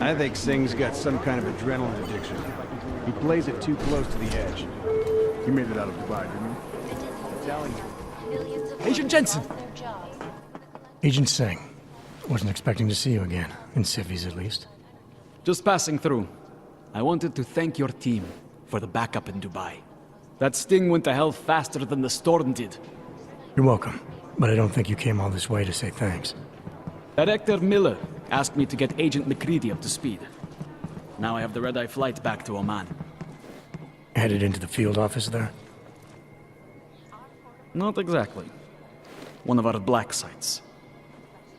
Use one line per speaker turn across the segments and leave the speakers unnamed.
I think Singh's got some kind of adrenaline addiction. He plays it too close to the edge. You made it out of Dubai, didn't you? I'm telling you.
Agent Jensen!
Agent Singh. Wasn't expecting to see you again. In civvies, at least.
Just passing through. I wanted to thank your team for the backup in Dubai. That sting went to hell faster than the storm did.
You're welcome. But I don't think you came all this way to say thanks.
Director Miller asked me to get Agent McCready up to speed. Now I have the red-eye flight back to Oman.
Headed into the field office there?
Not exactly. One of our black sites.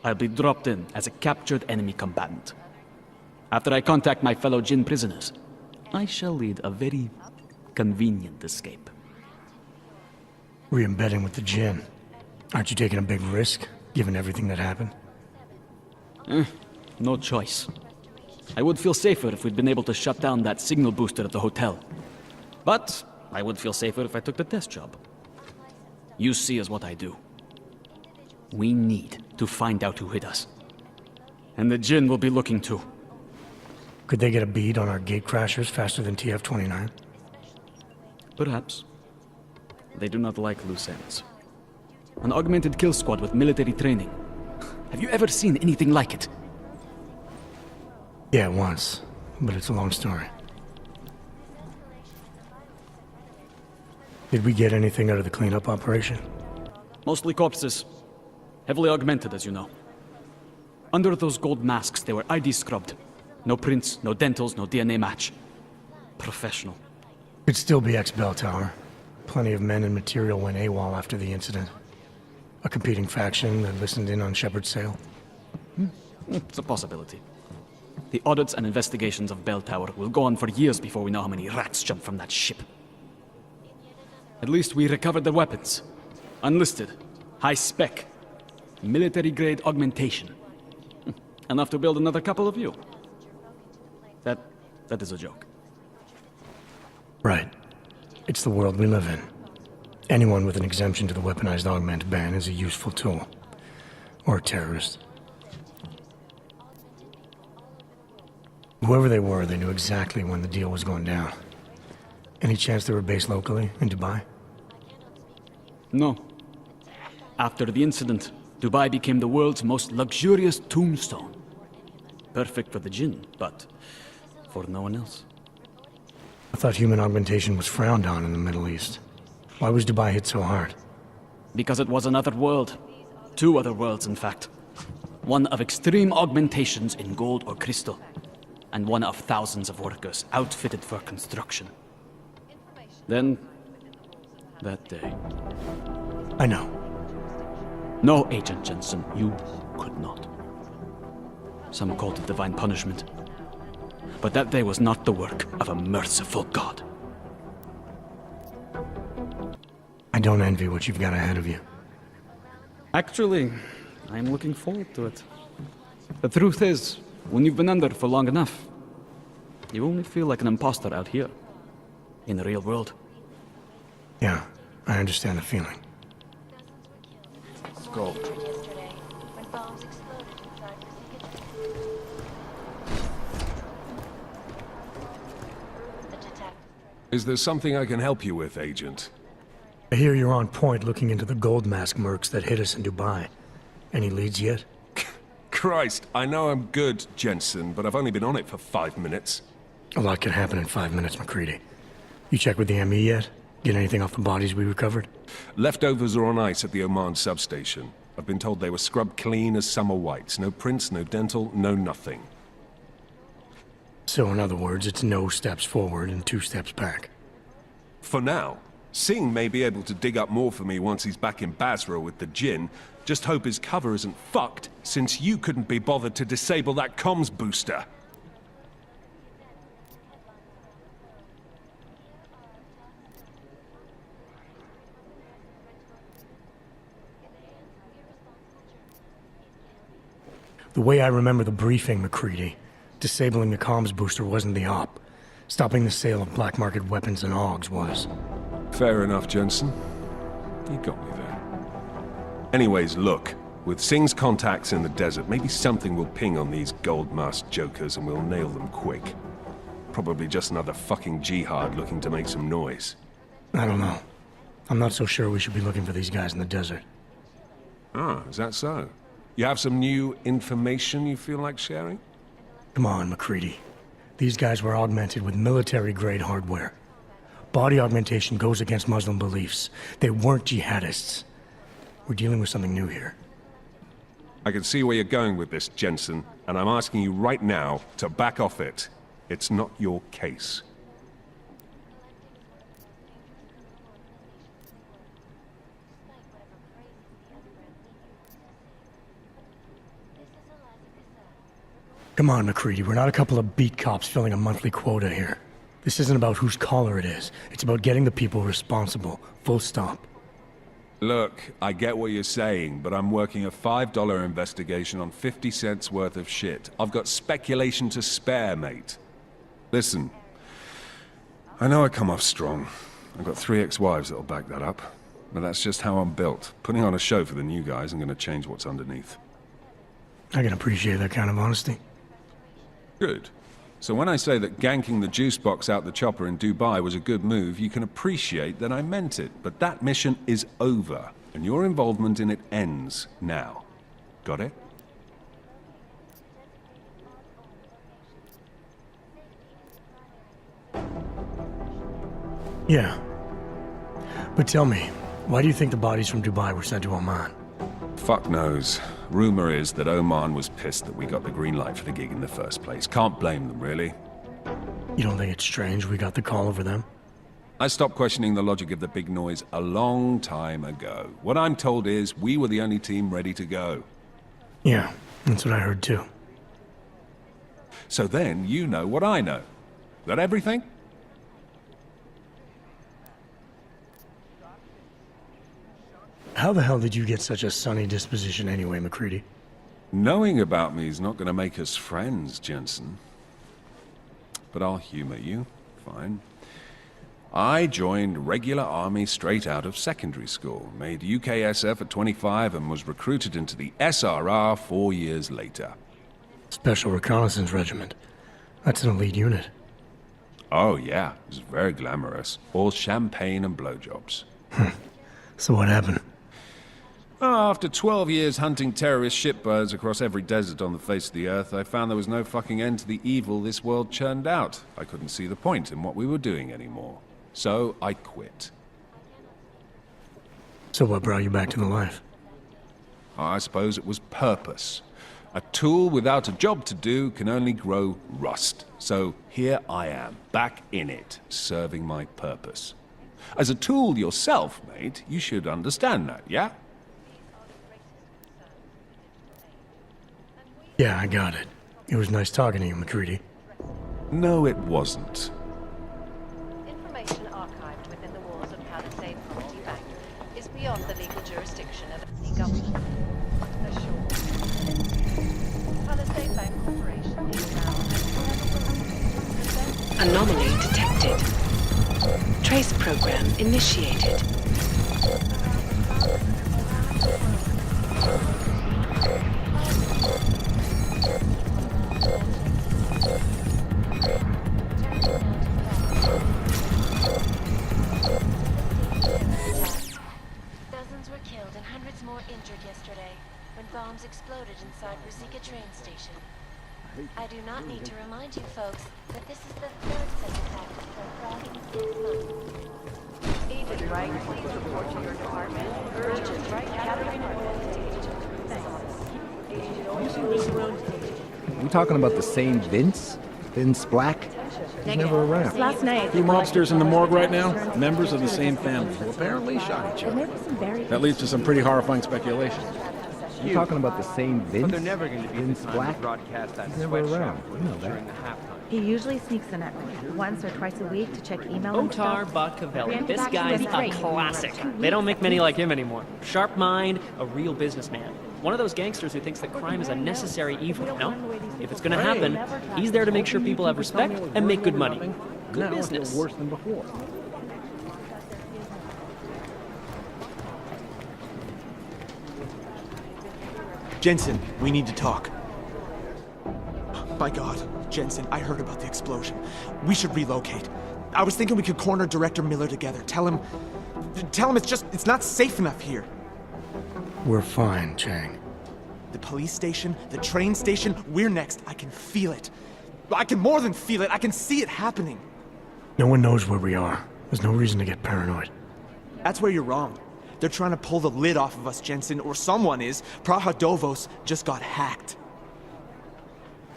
I'll be dropped in as a captured enemy combatant. After I contact my fellow Jinn prisoners, I shall lead a very convenient escape.
Re-embedding with the Jinn. Aren't you taking a big risk, given everything that happened?
No choice. I would feel safer if we'd been able to shut down that signal booster at the hotel. But I would feel safer if I took the test job. You see is what I do. We need to find out who hit us. And the Jinn will be looking too.
Could they get a bead on our gate crashers faster than TF-29?
Perhaps. They do not like loose ends. An augmented kill squad with military training. Have you ever seen anything like it?
Yeah, once. But it's a long story. Did we get anything out of the cleanup operation?
Mostly corpses. Heavily augmented, as you know. Under those gold masks, they were ID scrubbed. No prints, no dentals, no DNA match. Professional.
Could still be ex-Bell Tower. Plenty of men and material went AWOL after the incident. A competing faction that listened in on Shepard's sale.
It's a possibility. The audits and investigations of Bell Tower will go on for years before we know how many rats jumped from that ship. At least we recovered their weapons. Unlisted. High spec. Military-grade augmentation. Enough to build another couple of you. That is a joke.
Right. It's the world we live in. Anyone with an exemption to the weaponized augment ban is a useful tool. Or a terrorist. Whoever they were, they knew exactly when the deal was going down. Any chance they were based locally, in Dubai?
No. After the incident, Dubai became the world's most luxurious tombstone. Perfect for the Jinn, but for no one else.
I thought human augmentation was frowned on in the Middle East. Why was Dubai hit so hard?
Because it was another world. Two other worlds, in fact. One of extreme augmentations in gold or crystal, and one of thousands of workers outfitted for construction. Then, that day...
I know.
No, Agent Jensen, you could not. Some called it divine punishment. But that day was not the work of a merciful God.
I don't envy what you've got ahead of you.
Actually, I'm looking forward to it. The truth is, when you've been under for long enough, you only feel like an imposter out here, in the real world.
Yeah, I understand the feeling.
Let's go.
Is there something I can help you with, Agent?
I hear you're on point looking into the gold mask mercs that hit us in Dubai. Any leads yet?
Christ, I know I'm good, Jensen, but I've only been on it for 5 minutes.
A lot can happen in 5 minutes, McCready. You check with the ME yet? Get anything off the bodies we recovered?
Leftovers are on ice at the Oman substation. I've been told they were scrubbed clean as summer whites. No prints, no dental, no nothing.
So in other words, it's no steps forward and 2 steps back.
For now. Singh may be able to dig up more for me once he's back in Basra with the Jinn. Just hope his cover isn't fucked, since you couldn't be bothered to disable that comms booster.
The way I remember the briefing, McCready, disabling the comms booster wasn't the op. Stopping the sale of black market weapons and AUGs was.
Fair enough, Jensen. You got me there. Anyways, look. With Singh's contacts in the desert, maybe something will ping on these gold-masked jokers and we'll nail them quick. Probably just another fucking jihad looking to make some noise.
I don't know. I'm not so sure we should be looking for these guys in the desert.
Ah, is that so? You have some new information you feel like sharing?
Come on, MacReady. These guys were augmented with military-grade hardware. Body augmentation goes against Muslim beliefs. They weren't jihadists. We're dealing with something new here.
I can see where you're going with this, Jensen, and I'm asking you right now to back off it. It's not your case.
Come on, MacReady. We're not a couple of beat cops filling a monthly quota here. This isn't about whose collar it is. It's about getting the people responsible. Full stop.
Look, I get what you're saying, but I'm working a $5 investigation on 50 cents worth of shit. I've got speculation to spare, mate. Listen, I know I come off strong. I've got 3 ex-wives that'll back that up. But that's just how I'm built. Putting on a show for the new guys, I'm gonna change what's underneath.
I can appreciate that kind of honesty.
Good. So when I say that ganking the juice box out the chopper in Dubai was a good move, you can appreciate that I meant it. But that mission is over, and your involvement in it ends now. Got it?
Yeah. But tell me, why do you think the bodies from Dubai were sent to Oman?
Fuck knows. Rumor is that Oman was pissed that we got the green light for the gig in the first place. Can't blame them, really.
You don't think it's strange we got the call over them?
I stopped questioning the logic of the big noise a long time ago. What I'm told is we were the only team ready to go.
Yeah, that's what I heard too.
So then you know what I know. That everything?
How the hell did you get such a sunny disposition anyway, MacReady?
Knowing about me is not going to make us friends, Jensen. But I'll humor you. Fine. I joined regular army straight out of secondary school, made UKSF at 25 and was recruited into the SRR 4 years later.
Special Reconnaissance Regiment. That's an elite unit.
Oh yeah, it was very glamorous. All champagne and blowjobs.
So what happened?
After 12 years hunting terrorist shitbirds across every desert on the face of the earth, I found there was no fucking end to the evil this world churned out. I couldn't see the point in what we were doing anymore. So I quit.
So what brought you back to the life?
I suppose it was purpose. A tool without a job to do can only grow rust. So here I am, back in it, serving my purpose. As a tool yourself, mate, you should understand that, yeah?
Yeah, I got it. It was nice talking to you, MacReady.
No, it wasn't.
Information archived within the walls of Palisade Property Bank is beyond the legal jurisdiction of any government. Assured. Palisade Bank Corporation is now
Anomaly detected. Trace program initiated.
Dozens were killed and hundreds more injured yesterday when bombs exploded inside Ruzicka train station. I do not need to remind you folks that this is the third such attack for a frog in 6 months.
Agent Wright, please report to your department. Urgent Wright gathering
We talking about the same Vince? Vince Black? He's never around.
Last night,
Two mobsters in the morgue right now, members of the same family, who apparently shot each other. That leads to some pretty horrifying speculation.
You talking about the same Vince?
But they're never going to be
Vince
the time to
Black?
broadcast that
He's never
sweatshop
around. You know
footage
that.
during the halftime.
he usually sneaks in at once or twice a week to check email and
Otar
stuff.
Botkavelli. This guy's a classic. They don't make many like him anymore. Sharp mind, a real businessman. One of those gangsters who thinks that crime is a necessary evil, no? If it's gonna happen, he's there to make sure people have respect and make good money. Good
Now
business.
it's worse than before.
Jensen, we need to talk. My God, Jensen, I heard about the explosion. We should relocate. I was thinking we could corner Director Miller together. Tell him it's not safe enough here.
We're fine, Chang.
The police station, the train station, we're next. I can feel it. I can more than feel it, I can see it happening.
No one knows where we are. There's no reason to get paranoid.
That's where you're wrong. They're trying to pull the lid off of us, Jensen, or someone is. Praha just got hacked.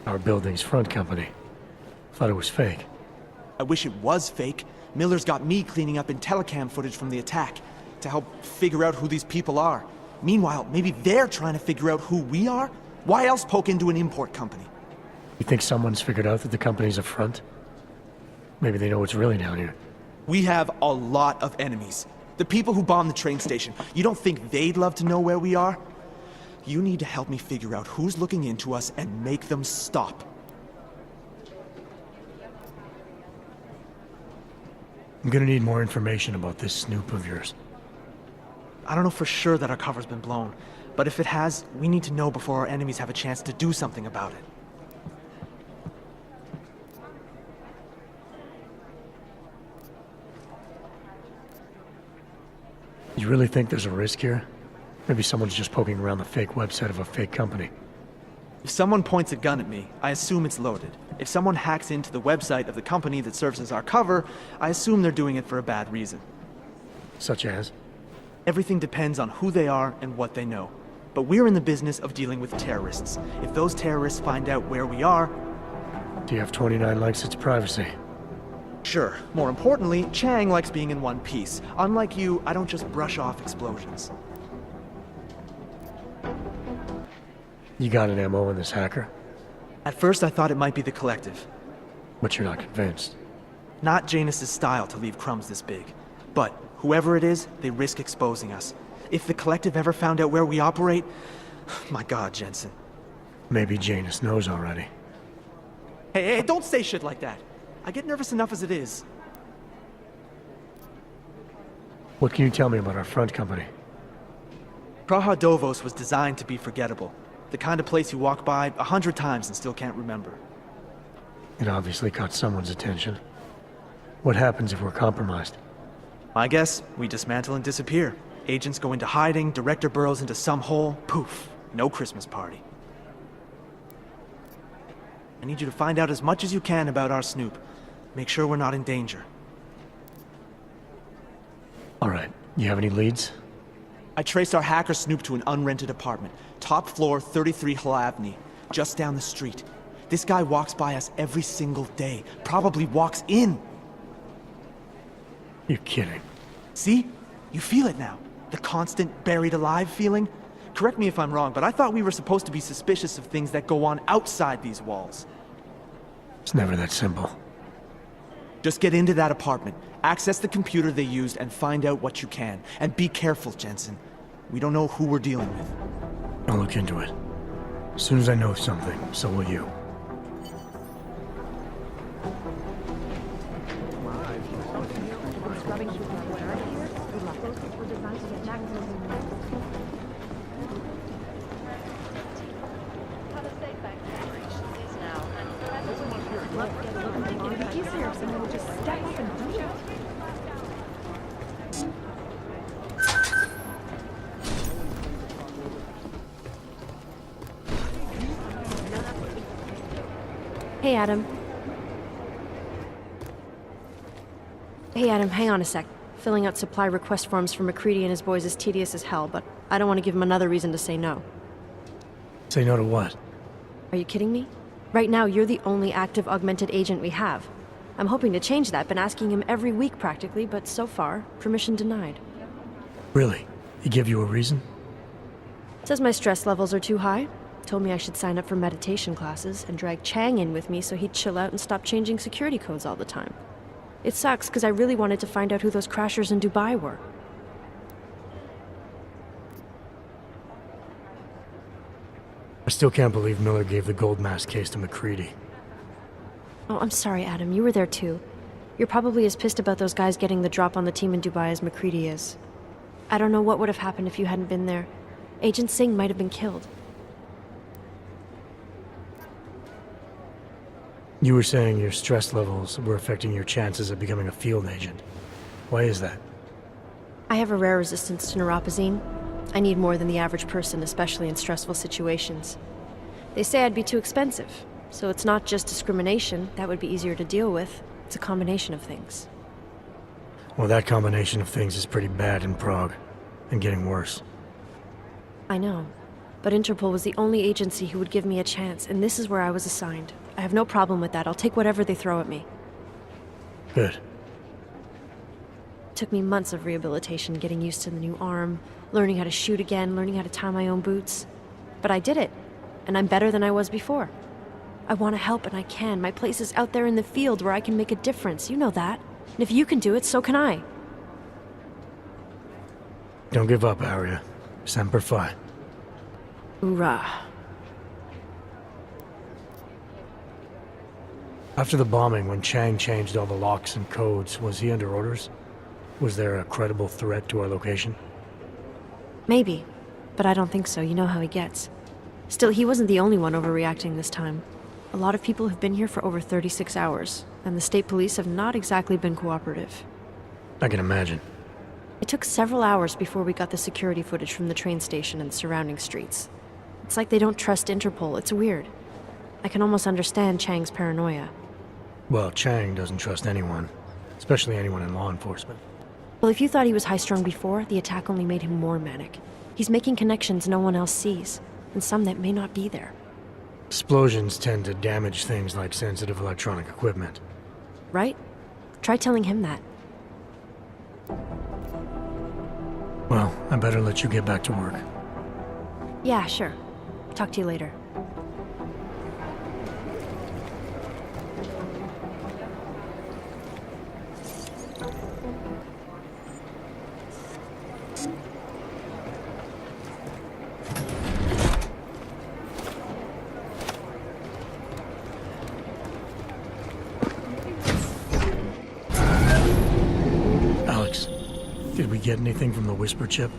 Our building's front company. Thought it was fake.
I wish it was fake. Miller's got me cleaning up IntelliCam footage from the attack to help figure out who these people are. Meanwhile, maybe they're trying to figure out who we are? Why else poke into an import company?
You think someone's figured out that the company's a front? Maybe they know what's really down here.
We have a lot of enemies. The people who bombed the train station. You don't think they'd love to know where we are? You need to help me figure out who's looking into us and make them stop.
I'm gonna need more information about this snoop of yours.
I don't know for sure that our cover's been blown, but if it has, we need to know before our enemies have a chance to do something about it.
You really think there's a risk here? Maybe someone's just poking around the fake website of a fake company.
If someone points a gun at me, I assume it's loaded. If someone hacks into the website of the company that serves as our cover, I assume they're doing it for a bad reason.
Such as?
Everything depends on who they are and what they know. But we're in the business of dealing with terrorists. If those terrorists find out where we are...
TF-29 likes its privacy.
Sure. More importantly, Chang likes being in one piece. Unlike you, I don't just brush off explosions.
You got an MO in this hacker?
At first I thought it might be the Collective.
But you're not convinced?
Not Janus's style to leave crumbs this big. But whoever it is, they risk exposing us. If the Collective ever found out where we operate... My God, Jensen.
Maybe Janus knows already.
Hey, don't say shit like that. I get nervous enough as it is.
What can you tell me about our front company?
Praha was designed to be forgettable. The kind of place you walk by 100 times and still can't remember.
It obviously caught someone's attention. What happens if we're compromised?
I guess we dismantle and disappear. Agents go into hiding, Director burrows into some hole, poof, no Christmas party. I need you to find out as much as you can about our snoop. Make sure we're not in danger.
All right. You have any leads?
I traced our hacker snoop to an unrented apartment. Top floor, 33 Hlavny, just down the street. This guy walks by us every single day. Probably walks in.
You're kidding.
See? You feel it now. The constant buried alive feeling. Correct me if I'm wrong, but I thought we were supposed to be suspicious of things that go on outside these walls.
It's never that simple.
Just get into that apartment, access the computer they used, and find out what you can. And be careful, Jensen. We don't know who we're dealing with.
I'll look into it. As soon as I know something, so will you.
Hey, Adam. Hey, Adam, hang on a sec. Filling out supply request forms for McCready and his boys is tedious as hell, but I don't want to give him another reason to say no.
Say no to what?
Are you kidding me? Right now, you're the only active augmented agent we have. I'm hoping to change that, been asking him every week practically, but so far, permission denied.
Really? He give you a reason?
Says my stress levels are too high. Told me I should sign up for meditation classes and drag Chang in with me so he'd chill out and stop changing security codes all the time. It sucks because I really wanted to find out who those crashers in Dubai were.
I still can't believe Miller gave the gold mask case to McCready.
Oh, I'm sorry, Adam. You were there too. You're probably as pissed about those guys getting the drop on the team in Dubai as McCready is. I don't know what would have happened if you hadn't been there. Agent Singh might have been killed.
You were saying your stress levels were affecting your chances of becoming a field agent. Why is that?
I have a rare resistance to neuropazine. I need more than the average person, especially in stressful situations. They say I'd be too expensive, so it's not just discrimination. That would be easier to deal with. It's a combination of things.
Well, that combination of things is pretty bad in Prague, and getting worse.
I know, but Interpol was the only agency who would give me a chance, and this is where I was assigned. I have no problem with that. I'll take whatever they throw at me.
Good.
It took me months of rehabilitation, getting used to the new arm, learning how to shoot again, learning how to tie my own boots. But I did it, and I'm better than I was before. I want to help, and I can. My place is out there in the field where I can make a difference. You know that. And if you can do it, so can I.
Don't give up, Arya. Semper Fi.
Hoorah.
After the bombing, when Chang changed all the locks and codes, was he under orders? Was there a credible threat to our location?
Maybe, but I don't think so. You know how he gets. Still, he wasn't the only one overreacting this time. A lot of people have been here for over 36 hours, and the state police have not exactly been cooperative.
I can imagine.
It took several hours before we got the security footage from the train station and surrounding streets. It's like they don't trust Interpol. It's weird. I can almost understand Chang's paranoia.
Well, Chang doesn't trust anyone, especially anyone in law enforcement.
Well, if you thought he was high-strung before, the attack only made him more manic. He's making connections no one else sees, and some that may not be there.
Explosions tend to damage things like sensitive electronic equipment.
Right? Try telling him that.
Well, I better let you get back to work.
Yeah, sure. Talk to you later.
Did we get anything from the Whisper chip?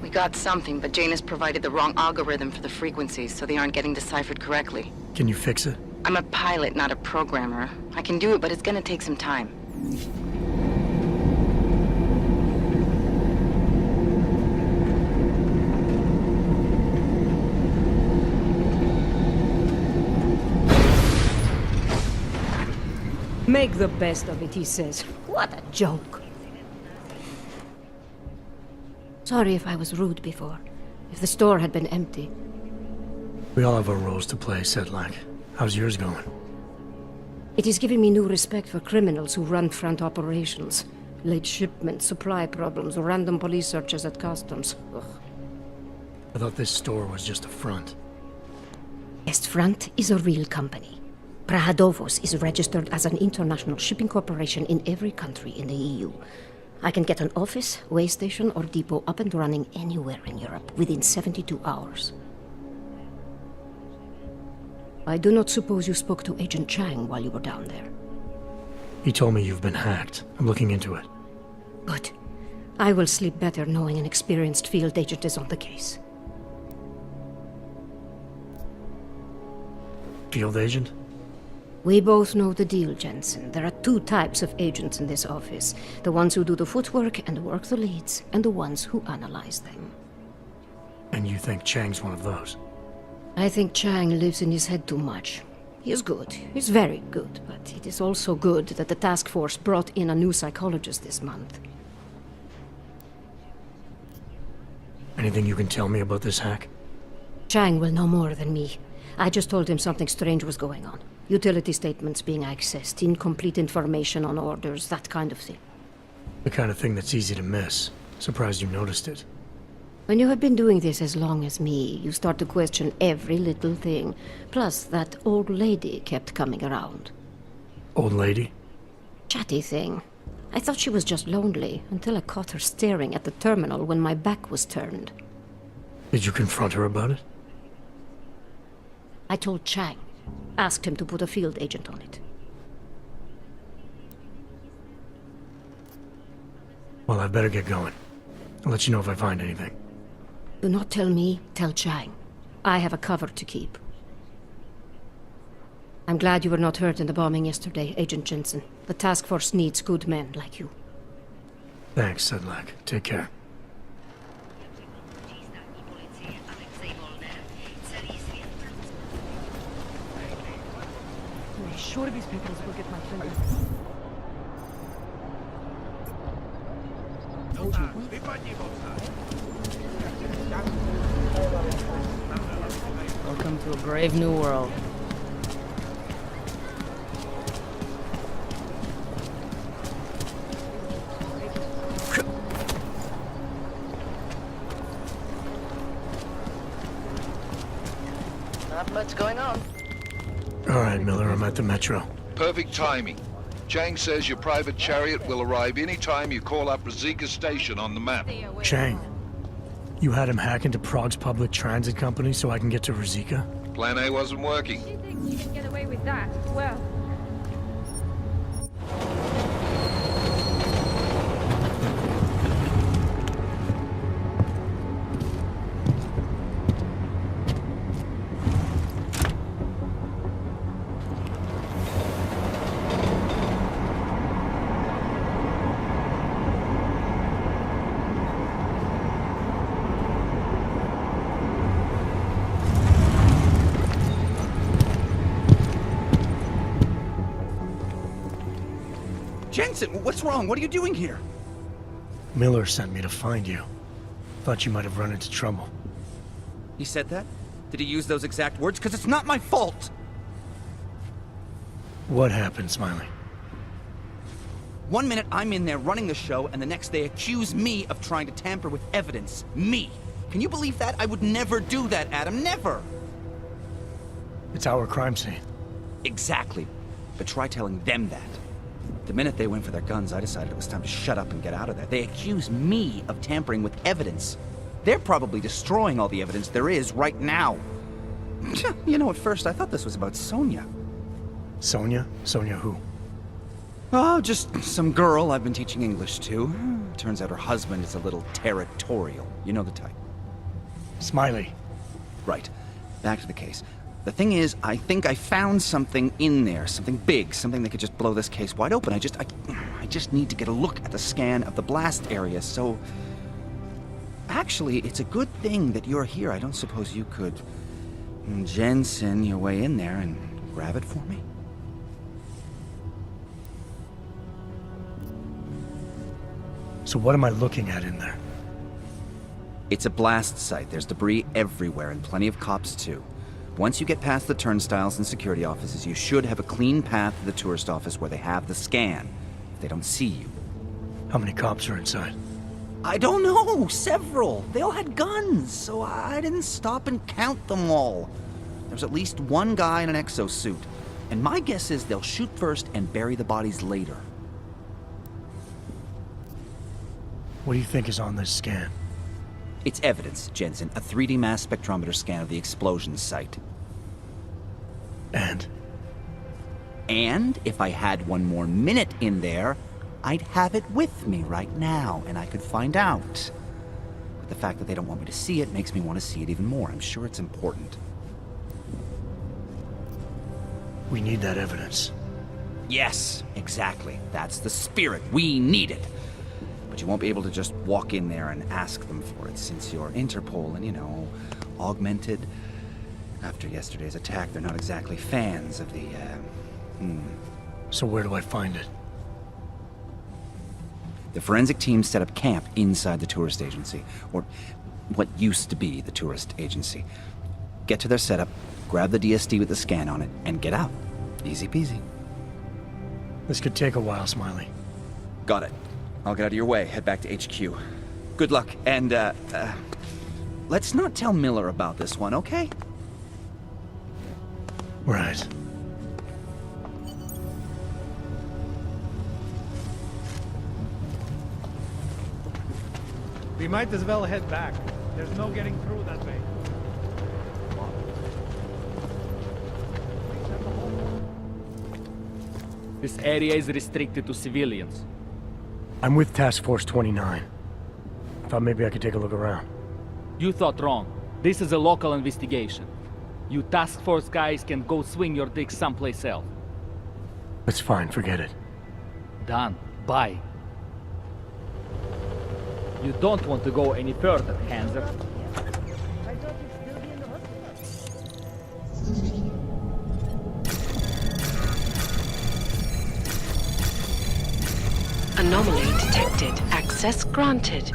We got something, but Jane has provided the wrong algorithm for the frequencies, so they aren't getting deciphered correctly.
Can you fix it?
I'm a pilot, not a programmer. I can do it, but it's gonna take some time.
Make the best of it, he says. What a joke.
Sorry if I was rude before. If the store had been empty.
We all have our roles to play, Sedlak. How's yours going?
It is giving me new respect for criminals who run front operations. Late shipments, supply problems, random police searches at customs. Ugh.
I thought this store was just a front.
Est Front is a real company. Prahadovos is registered as an international shipping corporation in every country in the EU. I can get an office, way station, or depot up and running anywhere in Europe within 72 hours. I do not suppose you spoke to Agent Chang while you were down there.
He told me you've been hacked. I'm looking into it.
Good. I will sleep better knowing an experienced field agent is on the case.
Field agent?
We both know the deal, Jensen. There are two types of agents in this office. The ones who do the footwork and work the leads, and the ones who analyze them.
And you think Chang's one of those?
I think Chang lives in his head too much. He is good. He's very good, but it is also good that the task force brought in a new psychologist this month.
Anything you can tell me about this hack?
Chang will know more than me. I just told him something strange was going on. Utility statements being accessed, incomplete information on orders, that kind of thing.
The kind of thing that's easy to miss. Surprised you noticed it.
When you have been doing this as long as me, you start to question every little thing. Plus, that old lady kept coming around.
Old lady?
Chatty thing. I thought she was just lonely, until I caught her staring at the terminal when my back was turned.
Did you confront her about it?
I told Chang. Asked him to put a field agent on it.
Well, I'd better get going. I'll let you know if I find anything.
Do not tell me, tell Chang. I have a cover to keep. I'm I'm glad you were not hurt in the bombing yesterday, Agent Jensen. The task force needs good men like you.
Thanks, Sedlak. Take care.
Sure these people will get my finger.
Welcome to a brave new world.
Not much going on.
All right, Miller, I'm at the Metro.
Perfect timing. Chang says your private chariot will arrive any time you call up Rizika Station on the map.
Chang, you had him hack into Prague's public transit company so I can get to Rizika?
Plan A wasn't working.
She thinks she can get away with that. Well,
Jensen, what's wrong? What are you doing here?
Miller sent me to find you. Thought you might have run into trouble.
He said that? Did he use those exact words? Because it's not my fault!
What happened, Smiley?
1 minute I'm in there running the show, and the next they accuse me of trying to tamper with evidence. Me! Can you believe that? I would never do that, Adam. Never!
It's our crime scene.
Exactly. But try telling them that. The minute they went for their guns, I decided it was time to shut up and get out of there. They accuse me of tampering with evidence. They're probably destroying all the evidence there is right now. You know, at first I thought this was about Sonia.
Sonia? Sonia who?
Oh, just some girl I've been teaching English to. Turns out her husband is a little territorial. You know the type.
Smiley.
Right. Back to the case. The thing is, I think I found something in there, something big, something that could just blow this case wide open. I just need to get a look at the scan of the blast area, so... Actually, it's a good thing that you're here. I don't suppose you could... Jensen your way in there and grab it for me?
So what am I looking at in there?
It's a blast site. There's debris everywhere, and plenty of cops, too. Once you get past the turnstiles and security offices, you should have a clean path to the tourist office where they have the scan, if they don't see you.
How many cops are inside?
I don't know! Several! They all had guns, so I didn't stop and count them all. There's at least one guy in an exosuit, and my guess is they'll shoot first and bury the bodies later.
What do you think is on this scan?
It's evidence, Jensen. A 3D mass spectrometer scan of the explosion site.
And?
And if I had one more minute in there, I'd have it with me right now, and I could find out. But the fact that they don't want me to see it makes me want to see it even more. I'm sure it's important.
We need that evidence.
Yes, exactly. That's the spirit. We need it. But you won't be able to just walk in there and ask them for it, since you're Interpol and, you know, augmented. After yesterday's attack, they're not exactly fans of the,
So where do I find it?
The forensic team set up camp inside the tourist agency, or what used to be the tourist agency. Get to their setup, grab the DSD with the scan on it, and get out. Easy peasy.
This could take a while, Smiley.
Got it. I'll get out of your way, head back to HQ. Good luck, and, let's not tell Miller about this one, okay?
Right.
We might as well head back. There's no getting through that way.
This area is restricted to civilians.
I'm with Task Force 29. Thought maybe I could take a look around.
You thought wrong. This is a local investigation.
You task force guys can go swing your dick someplace else.
It's fine, forget it.
Done. Bye. You don't want to go any further, Hanser.
Anomaly detected. Access granted.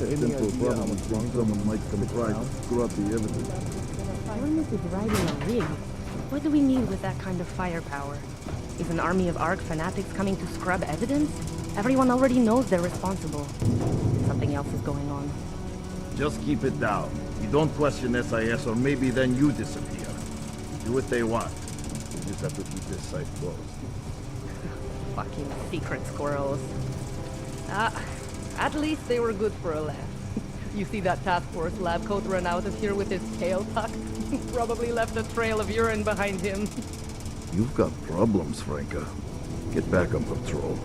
Interpol probably thinks someone might come try to screw up the evidence.
This is riding a rig. What do we need with that kind of firepower? Is an army of ARG fanatics coming to scrub evidence? Everyone already knows they're responsible. Something else is going on.
Just keep it down. You don't question SIS or maybe then you disappear. Do what they want. You just have to keep this site closed.
Fucking secret squirrels. At least they were good for a laugh. You see that task force lab coat run out of here with his tail tucked? Probably left a trail of urine behind him.
You've got problems, Franca. Get back on patrol.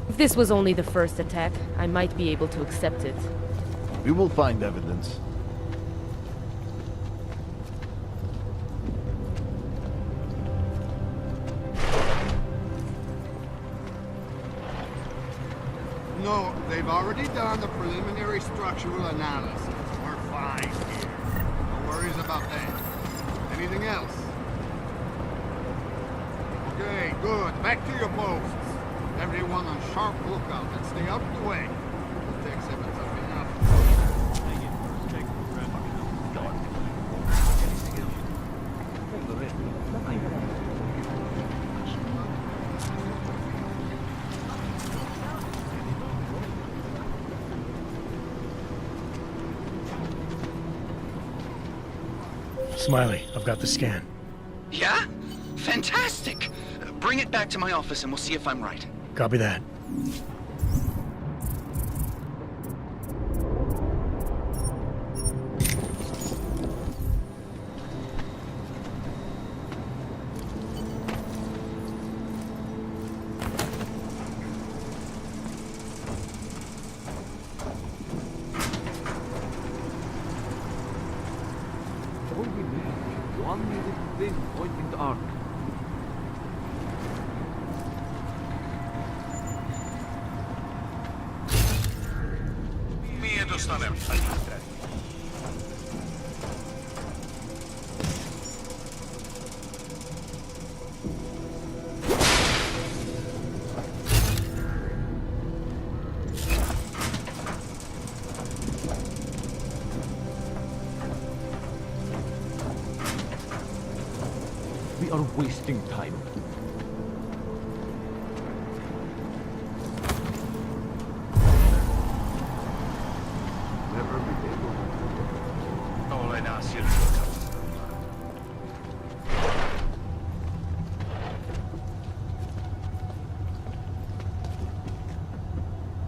If this was only the first attack, I might be able to accept it.
We will find evidence.
No, they've already done the preliminary structural analysis. We're fine here. No worries about that. Anything else? Okay, good. Back to your posts. Everyone on sharp lookout and stay out of the way. The tech exhibits have enough.
Smiley, I've got the scan.
Yeah? Fantastic! Bring it back to my office and we'll see if I'm right.
Copy that.
One little thing pointing to Ark. We are wasting time.
Never be able to.
All in us,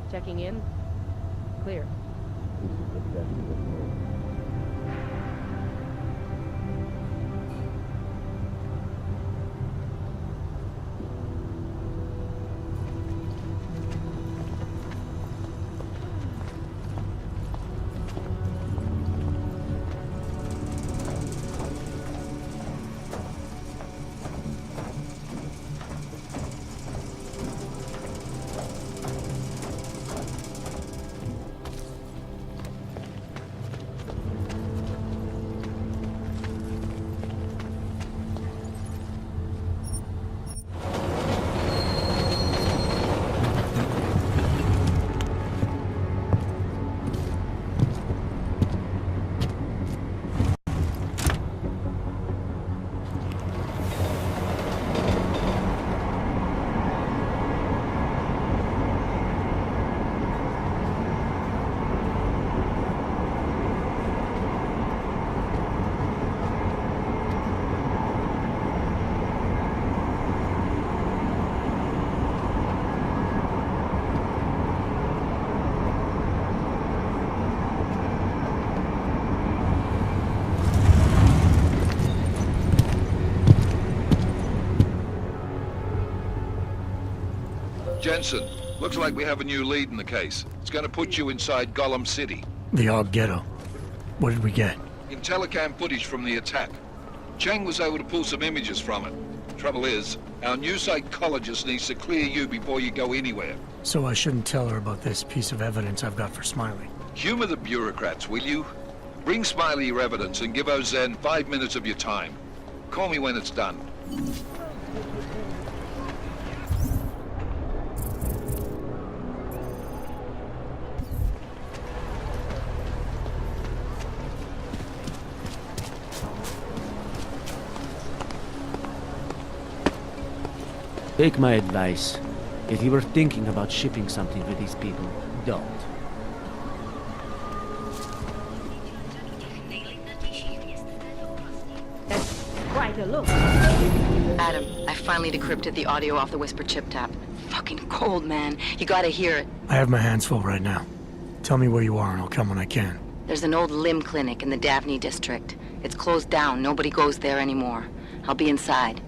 Checking in. Clear.
Jensen, looks like we have a new lead in the case. It's gonna put you inside Gollum City.
The Aug Ghetto. What did we get?
In telecam footage from the attack. Chang was able to pull some images from it. Trouble is, our new psychologist needs to clear you before you go anywhere.
So I shouldn't tell her about this piece of evidence I've got for Smiley.
Humor the bureaucrats, will you? Bring Smiley your evidence and give Ozen 5 minutes of your time. Call me when it's done.
Take my advice. If you were thinking about shipping something with these people, don't.
That's quite a look.
Adam, I finally decrypted the audio off the whisper chip tap. Fucking cold, man. You gotta hear it.
I have my hands full right now. Tell me where you are and I'll come when I can.
There's an old limb clinic in the Daphne district. It's closed down. Nobody goes there anymore. I'll be inside.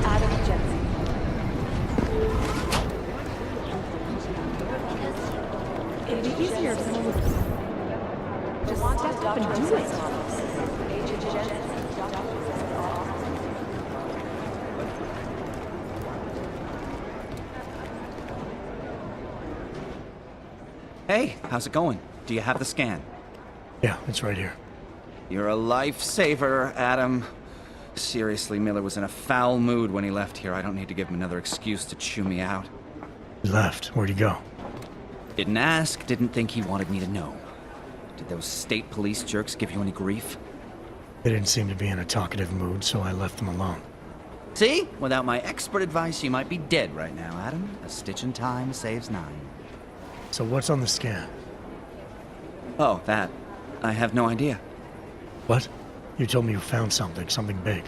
Adam Jensen.
It'd be easier if someone would just step up and do it.
Agent Jensen.
Hey, how's it going? Do you have the scan?
Yeah, it's right here.
You're a lifesaver, Adam. Seriously, Miller was in a foul mood when he left here. I don't need to give him another excuse to chew me out.
He left. Where'd he go?
Didn't ask, didn't think he wanted me to know. Did those state police jerks give you any grief?
They didn't seem to be in a talkative mood, so I left them alone.
See? Without my expert advice, you might be dead right now, Adam. A stitch in time saves 9.
So what's on the scan?
Oh, that. I have no idea.
What? You told me you found something big.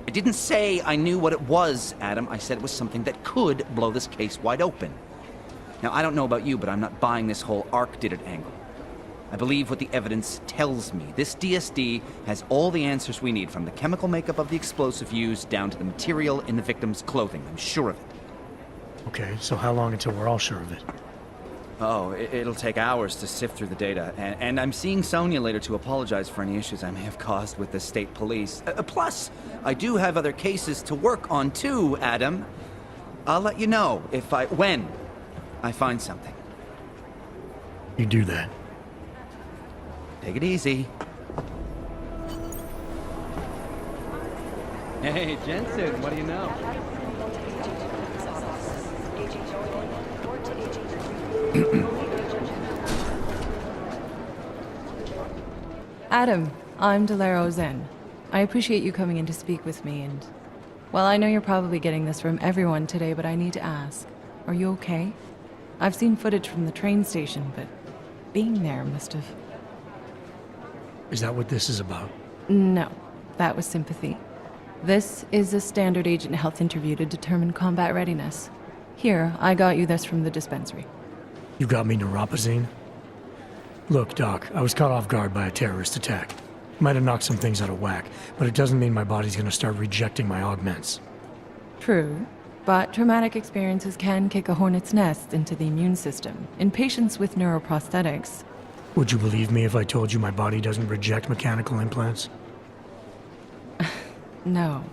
I didn't say I knew what it was, Adam. I said it was something that could blow this case wide open. Now, I don't know about you, but I'm not buying this whole Ark did it angle. I believe what the evidence tells me. This DSD has all the answers we need, from the chemical makeup of the explosive used down to the material in the victim's clothing. I'm sure of it.
Okay, so how long until we're all sure of it?
Oh, it'll take hours to sift through the data, and I'm seeing Sonia later to apologize for any issues I may have caused with the state police. Plus, I do have other cases to work on too, Adam. I'll let you know when I find something.
You do that.
Take it easy.
Hey, Jensen, what do you know?
Adam, I'm Delaro Zen. I appreciate you coming in to speak with me, and... well, I know you're probably getting this from everyone today, but I need to ask. Are you okay? I've seen footage from the train station, but being there must have...
Is that what this is about?
No, that was sympathy. This is a standard agent health interview to determine combat readiness. Here, I got you this from the dispensary.
You got me neuropazine? Look, Doc, I was caught off guard by a terrorist attack. Might have knocked some things out of whack, but it doesn't mean my body's gonna start rejecting my augments.
True, but traumatic experiences can kick a hornet's nest into the immune system. In patients with neuroprosthetics...
Would you believe me if I told you my body doesn't reject mechanical implants?
No.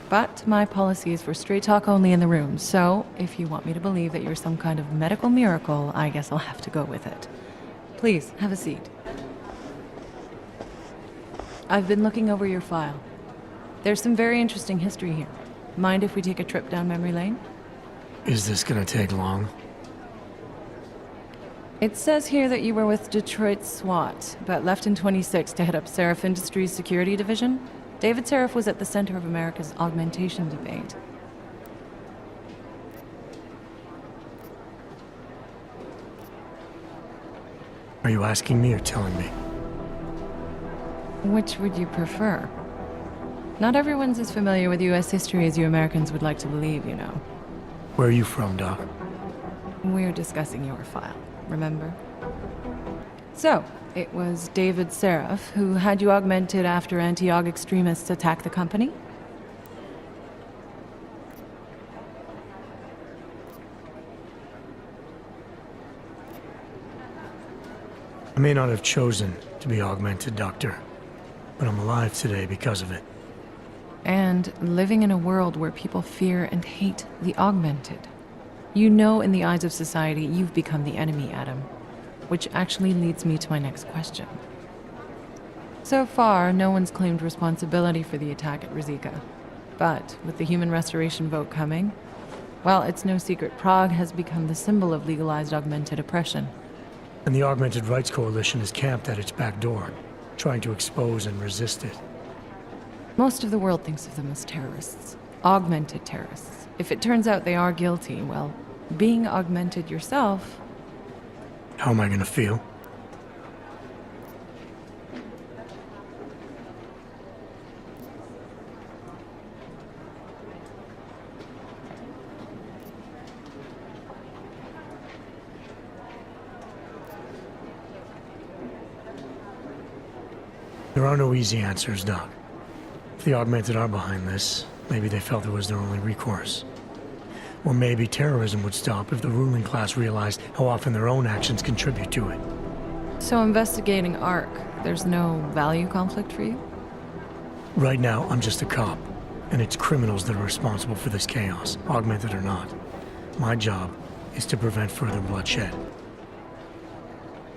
But my policy is for straight talk only in the room, so if you want me to believe that you're some kind of medical miracle, I guess I'll have to go with it. Please, have a seat. I've been looking over your file. There's some very interesting history here. Mind if we take a trip down memory lane?
Is this gonna take long?
It says here that you were with Detroit SWAT, but left in 26 to head up Seraph Industries' security division. David Seraph was at the center of America's augmentation debate.
Are you asking me or telling me?
Which would you prefer? Not everyone's as familiar with U.S. history as you Americans would like to believe, you know.
Where are you from, Doc?
We're discussing your file, remember? So, it was David Seraph who had you augmented after anti-Aug extremists attacked the company?
I may not have chosen to be augmented, Doctor, but I'm alive today because of it.
And living in a world where people fear and hate the augmented. You know, in the eyes of society, you've become the enemy, Adam. Which actually leads me to my next question. So far, no one's claimed responsibility for the attack at Rizika. But with the human restoration vote coming, well, it's no secret Prague has become the symbol of legalized augmented oppression.
And the Augmented Rights Coalition is camped at its back door, trying to expose and resist it.
Most of the world thinks of them as terrorists. Augmented terrorists. If it turns out they are guilty, well, being augmented yourself...
How am I gonna feel? There are no easy answers, Doc. If the Augmented are behind this, maybe they felt it was their only recourse. Or maybe terrorism would stop if the ruling class realized how often their own actions contribute to it.
So investigating ARC, there's no value conflict for you?
Right now, I'm just a cop, and it's criminals that are responsible for this chaos, augmented or not. My job is to prevent further bloodshed.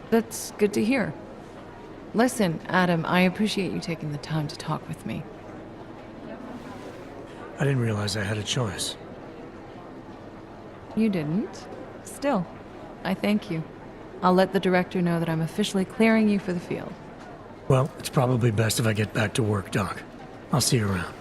That's good to hear. Listen, Adam, I appreciate you taking the time to talk with me.
I didn't realize I had a choice.
You didn't? Still, I thank you. I'll let the director know that I'm officially clearing you for the field.
Well, it's probably best if I get back to work, Doc. I'll see you around.